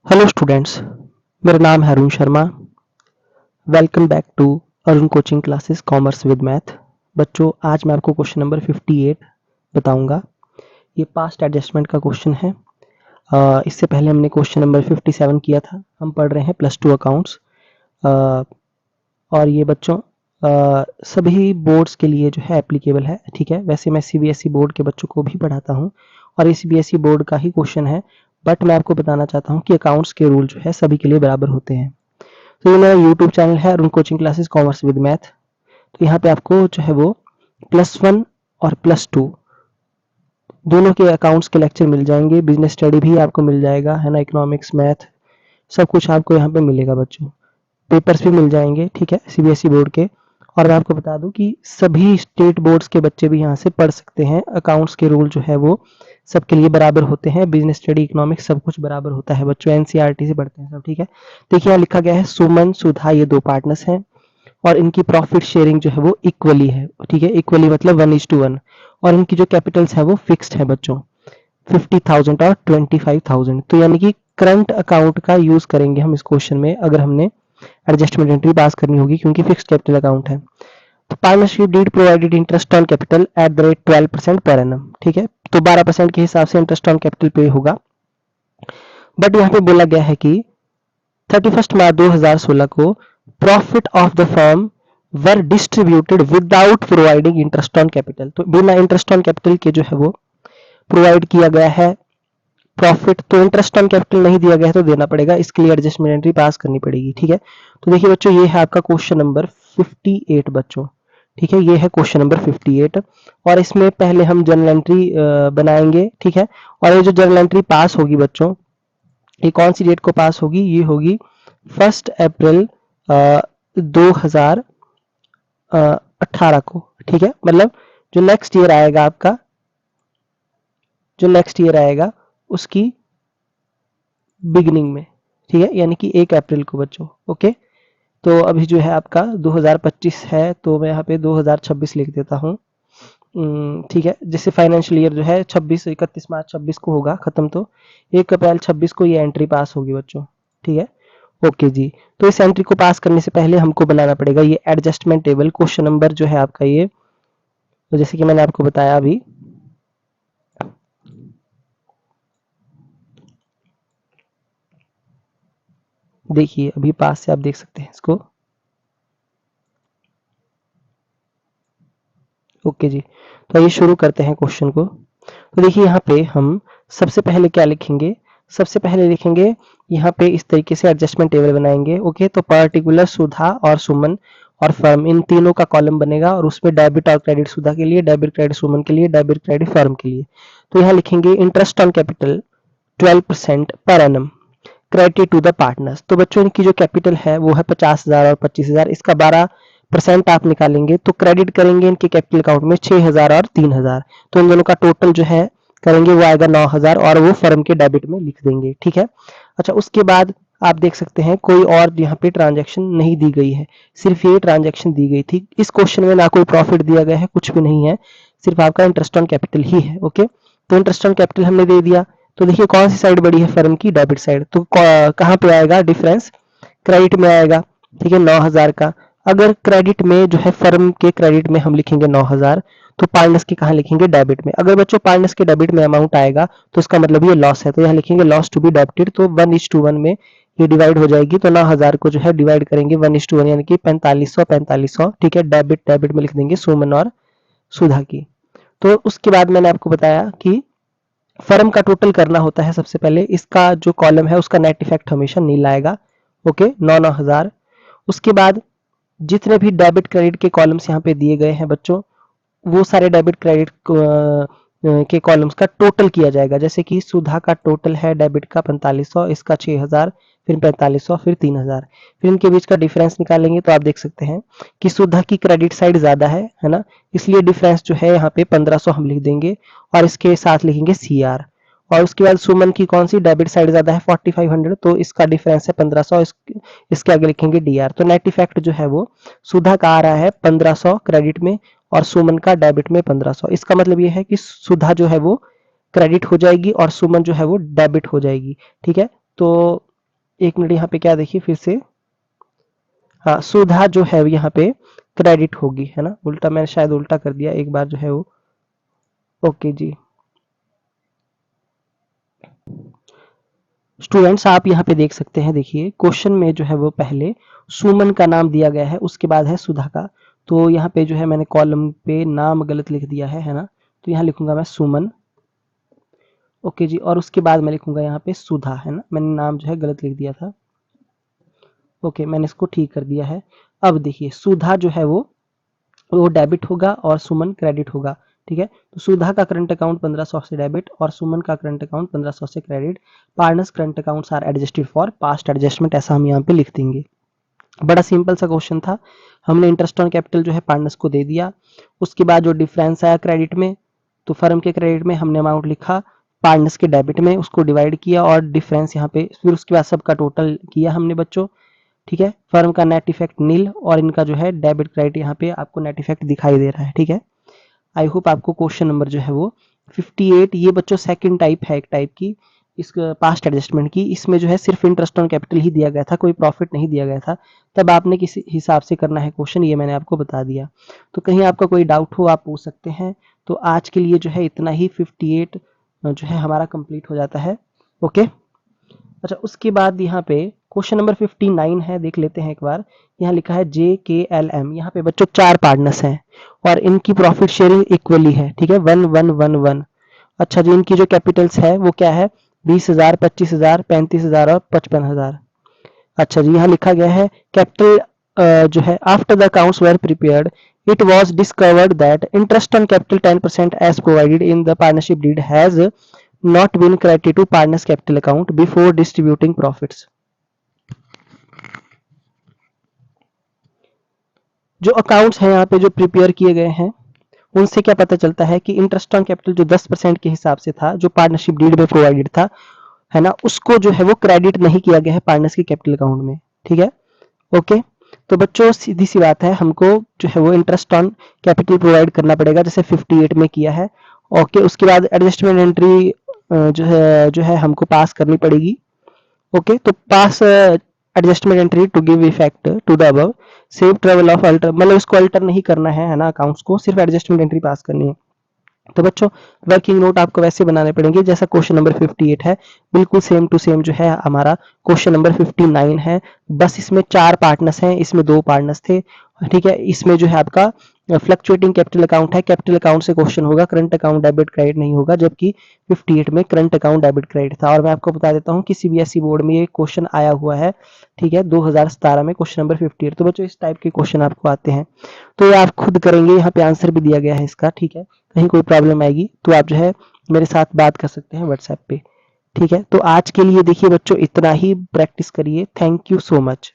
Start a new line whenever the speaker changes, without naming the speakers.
Hello students, मेरा नाम है Arun Sharma. Welcome back to Arun coaching classes commerce with math. बच्चों, आज मैं आपको क्वेश्चन नंबर 58 बताऊंगा। ये पास्ट एडजस्टमेंट का क्वेश्चन है। इससे पहले हमने क्वेश्चन नंबर 57 किया था। हम पढ़ रहे हैं +2 अकाउंट्स। और ये बच्चों सभी बोर्ड्स के लिए जो है एप्लीकेबल है। ठीक है, वैसे मैं सीबीएसई बोर्ड के बच्चों को भी पढ़ाता हूँ और ये सीबीएसई बोर्ड का ही क्वेश्चन है, बट मैं आपको बताना चाहता हूँ कि अकाउंट्स के रूल जो है सभी के लिए बराबर होते हैं। तो ये मेरा यूट्यूब चैनल है Arun coaching classes commerce with math. तो यहाँ पे आपको जो है वो +1 और +2 दोनों के अकाउंट्स के लेक्चर मिल जाएंगे। बिजनेस स्टडी भी आपको मिल जाएगा, है ना। इकोनॉमिक्स, मैथ, सब कुछ आपको यहाँ पे मिलेगा बच्चों। पेपर्स भी मिल जाएंगे, ठीक है, सीबीएसई बोर्ड के। और मैं आपको बता दूं कि सभी स्टेट बोर्ड्स के बच्चे भी यहाँ से पढ़ सकते हैं। अकाउंट्स के रूल जो है वो सबके लिए बराबर होते हैं। बिजनेस स्टडी, इकोनॉमिक्स सब कुछ बराबर होता है बच्चों। एनसीईआरटी से पढ़ते हैं सब, ठीक है। देखिए यहाँ लिखा गया है सुमन सुधा ये 2 पार्टनर्स हैं और इनकी प्रॉफिट शेयरिंग जो है वो इक्वली है। ठीक है, इक्वली मतलब 1:1। और इनकी जो कैपिटल्स है वो फिक्स्ड है बच्चों, 50,000 और 25,000। तो यानी कि करंट अकाउंट का यूज करेंगे हम इस क्वेश्चन में, अगर हमने एडजस्टमेंट एंट्री पास करनी होगी, क्योंकि फिक्स्ड कैपिटल अकाउंट है। तो partnership deed provided interest on capital at the rate 12% per annum. ठीक है, तो 12% के हिसाब से इंटरेस्ट ऑन कैपिटल पे होगा। बट यहाँ पे बोला गया है कि 31 मार्च 2016 को profit of the firm were distributed without providing interest on capital. तो बिना इंटरेस्ट ऑन कैपिटल के जो है वो प्रोवाइड किया गया है प्रॉफिट। तो इंटरेस्ट ऑन कैपिटल नहीं दिया गया है तो देना पड़ेगा, इसके लिए एडजस्टमेंट एंट्री पास करनी पड़ेगी। ठीक है, तो देखिए बच्चों, ये है आपका क्वेश्चन नंबर 58 बच्चों। ठीक है, ये है क्वेश्चन नंबर 58 और इसमें पहले हम जर्नल एंट्री बनाएंगे। ठीक है, और ये जो जर्नल एंट्री पास होगी बच्चों, ये कौन सी डेट को पास होगी? ये होगी 1 अप्रैल 2018 को। ठीक है, मतलब जो नेक्स्ट ईयर आएगा आपका, जो नेक्स्ट ईयर आएगा उसकी बिगिनिंग में। ठीक है, यानी कि 1 अप्रैल को बच्चों। ओके, तो अभी जो है आपका 2025 है, तो मैं यहाँ पे 2026 लिख देता हूँ। ठीक है, जैसे फाइनेंशियल ईयर जो है 31 मार्च 26 को होगा खत्म, तो 1 अप्रैल 26 को ये एंट्री पास होगी बच्चों। ठीक है, ओके जी। तो इस एंट्री को पास करने से पहले हमको बनाना पड़ेगा ये एडजस्टमेंट टेबल। क्वेश्चन नंबर जो है आपका ये, तो जैसे कि मैंने आपको बताया अभी, देखिए अभी पास से आप देख सकते हैं इसको। ओके जी, तो आइए शुरू करते हैं क्वेश्चन को। तो देखिए यहाँ पे हम सबसे पहले क्या लिखेंगे? सबसे पहले लिखेंगे यहाँ पे इस तरीके से एडजस्टमेंट टेबल बनाएंगे। ओके, तो पर्टिकुलर सुधा और सुमन और फर्म, इन तीनों का कॉलम बनेगा और उसमें डेबिट और क्रेडिट सुधा के लिए, डेबिट क्रेडिट सुमन के लिए, डेबिट क्रेडिट फर्म के लिए। तो यहाँ लिखेंगे interest on capital 12% per annum credit to the partners. तो बच्चों इनकी जो कैपिटल है वो है 50,000 और 25,000, इसका 12% आप निकालेंगे तो क्रेडिट करेंगे इनके कैपिटल अकाउंट में 6,000 और 3,000। तो इन दोनों का टोटल जो है करेंगे वो आएगा 9,000 और वो फर्म के डेबिट में लिख देंगे। ठीक है, अच्छा, उसके बाद आप देख सकते हैं कोई और यहाँ पे ट्रांजैक्शन नहीं दी गई है, सिर्फ ये ट्रांजैक्शन दी गई थी। इस क्वेश्चन में ना कोई प्रॉफिट दिया गया है, कुछ भी नहीं है, सिर्फ आपका इंटरेस्ट ऑन कैपिटल ही है। ओके, तो इंटरेस्ट ऑन कैपिटल हमने दे दिया। तो देखिए कौन सी साइड बड़ी है? फर्म की, डेबिट साइड। तो कहाँ पे आएगा डिफरेंस? क्रेडिट में आएगा। ठीक है, 9,000 का। अगर क्रेडिट में जो है, फर्म के क्रेडिट में हम लिखेंगे 9,000, तो पार्टनर्स के कहाँ लिखेंगे? डेबिट में। अगर बच्चों पार्टनर्स के डेबिट में अमाउंट आएगा तो इसका मतलब ये लॉस है, तो यहाँ लिखेंगे लॉस टू बी डेबिटेड। तो 1:1 में ये डिवाइड हो जाएगी, तो 9,000 को जो है डिवाइड करेंगे 1:1, यानी कि 4500। ठीक है, डेबिट डेबिट में लिख देंगे सुमन और सुधा की। तो उसके बाद मैंने आपको बताया कि फर्म का टोटल करना होता है। सबसे पहले इसका जो कॉलम है उसका नेट इफेक्ट हमेशा नील आएगा। ओके, 9,000। उसके बाद जितने भी डेबिट क्रेडिट के कॉलम्स यहाँ पे दिए गए हैं बच्चों, वो सारे डेबिट क्रेडिट के कॉलम्स का टोटल किया जाएगा। जैसे कि सुधा का टोटल है डेबिट का 4500, इसका 6,000, फिर 4500, फिर 3,000, फिर इनके बीच का डिफरेंस निकालेंगे तो आप देख सकते हैं कि सुधा की क्रेडिट साइड ज्यादा है ना, इसलिए डिफरेंस जो है यहाँ पे 1500 हम लिख देंगे और इसके साथ लिखेंगे CR। और उसके बाद सुमन की कौन सी डेबिट साइड ज्यादा है? 4500, तो इसका डिफरेंस है 1500, इसके आगे लिखेंगे DR। तो नेट इफेक्ट जो है वो सुधा का आ रहा है 1500 क्रेडिट में और सुमन का डेबिट में 1500। इसका मतलब ये है कि सुधा जो है वो क्रेडिट हो जाएगी और सुमन जो है वो डेबिट हो जाएगी। ठीक है, तो एक मिनट, यहाँ पे क्या देखिए फिर से, हाँ सुधा जो है यहाँ पे क्रेडिट होगी, है ना, उल्टा मैंने शायद उल्टा कर दिया एक बार जो है वो। ओके जी स्टूडेंट्स, आप यहाँ पे देख सकते हैं, देखिए क्वेश्चन में जो है वो पहले सुमन का नाम दिया गया है, उसके बाद है सुधा का। तो यहाँ पे जो है मैंने कॉलम पे नाम गलत लिख दिया है ना, तो यहाँ लिखूंगा मैं सुमन। ओके जी, और उसके बाद मैं लिखूंगा यहाँ पे सुधा, है ना, मैंने नाम जो है गलत लिख दिया था। ओके, मैंने इसको ठीक कर दिया है। अब देखिए सुधा जो है वो डेबिट होगा और सुमन क्रेडिट होगा, ठीक है। तो सुधा का करंट अकाउंट 1500 से डेबिट और सुमन का करंट अकाउंट 1500 से credit. Partners current accounts are adjusted for past adjustment, ऐसा हम यहाँ पे लिख देंगे। बड़ा सिंपल सा क्वेश्चन था। हमने इंटरेस्ट ऑन कैपिटल जो है पार्टनर्स को दे दिया, उसके बाद जो डिफरेंस आया क्रेडिट में, तो फर्म के क्रेडिट में हमने अमाउंट लिखा, पार्टनर्स के डेबिट में उसको डिवाइड किया और डिफरेंस यहाँ पे, फिर उसके बाद सबका टोटल किया हमने बच्चों, ठीक है। फर्म का नेट इफेक्ट नील और इनका जो है डेबिट क्रेडिट यहाँ पे आपको नेट इफेक्ट दिखाई दे रहा है, ठीक है। आई होप आपको क्वेश्चन नंबर जो है वो 58, ये बच्चों सेकंड टाइप है एक टाइप की इस पास्ट एडजस्टमेंट की, इसमें जो है सिर्फ इंटरेस्ट ऑन कैपिटल ही दिया गया था, कोई प्रॉफिट नहीं दिया गया था। तब आपने किस हिसाब से करना है क्वेश्चन, ये मैंने आपको बता दिया। तो कहीं आपका कोई डाउट हो आप पूछ सकते हैं। तो आज के लिए जो है इतना ही, 58 जो है हमारा कंप्लीट हो जाता है। ओके, अच्छा उसके बाद यहाँ पे क्वेश्चन नंबर 59 है, देख लेते हैं एक बार। यहाँ लिखा है JKLM, यहाँ पे बच्चों 4 पार्टनर्स हैं और इनकी प्रॉफिट शेयरिंग इक्वली है, ठीक है, 1-1-1-1। अच्छा जी, इनकी जो कैपिटल्स है वो क्या है, 20,000, 25,000, 35,000 और 55,000। अच्छा जी, यहाँ लिखा गया है कैपिटल जो है after the accounts were prepared it was discovered that interest on capital 10% as provided in the partnership deed has not been credited to partners capital account before distributing profits. जो अकाउंट्स हैं यहाँ पे जो prepare किए गए हैं, उनसे क्या पता चलता है कि इंटरेस्ट ऑन कैपिटल जो 10% के हिसाब से था, जो पार्टनरशिप डीड में प्रोवाइडेड था, है ना, उसको जो है वो क्रेडिट नहीं किया गया है पार्टनर्स के कैपिटल अकाउंट में, ठीक है। ओके, तो बच्चों सीधी सी बात है, हमको जो है वो इंटरेस्ट ऑन कैपिटल प्रोवाइड करना पड़ेगा, जैसे 58 में किया है। ओके, उसके बाद एडजस्टमेंट एंट्री जो है हमको पास करनी पड़ेगी। ओके, तो pass adjustment entry to give effect to the above save travel of alter, मतलब इसको अल्टर नहीं करना है ना, अकाउंट्स को सिर्फ एडजस्टमेंट एंट्री पास करनी है। तो बच्चों वर्किंग नोट आपको वैसे बनाने पड़ेंगे जैसा क्वेश्चन नंबर 58 है, बिल्कुल सेम टू सेम जो है हमारा क्वेश्चन नंबर 59 है। बस इसमें 4 पार्टनर्स हैं, इसमें 2 पार्टनर्स थे, ठीक है। इसमें जो है आपका फ्लक्चुएटिंग कैपिटल अकाउंट है, कैपिटल अकाउंट से क्वेश्चन होगा, करंट अकाउंट डेबिट क्रेडिट नहीं होगा, जबकि 58 में करंट अकाउंट डेबिट क्रेडिट था। और मैं आपको बता देता हूँ कि CBSE बोर्ड में ये क्वेश्चन आया हुआ है, ठीक है, 2017 में क्वेश्चन नंबर 58। तो बच्चों इस टाइप के क्वेश्चन आपको आते हैं, तो ये आप खुद करेंगे, यहाँ पे आंसर भी दिया गया है इसका, ठीक है। कहीं कोई प्रॉब्लम आएगी तो आप जो है मेरे साथ बात कर सकते हैं व्हाट्सएप पे, ठीक है। तो आज के लिए देखिए बच्चों इतना ही, प्रैक्टिस करिए। Thank you so much.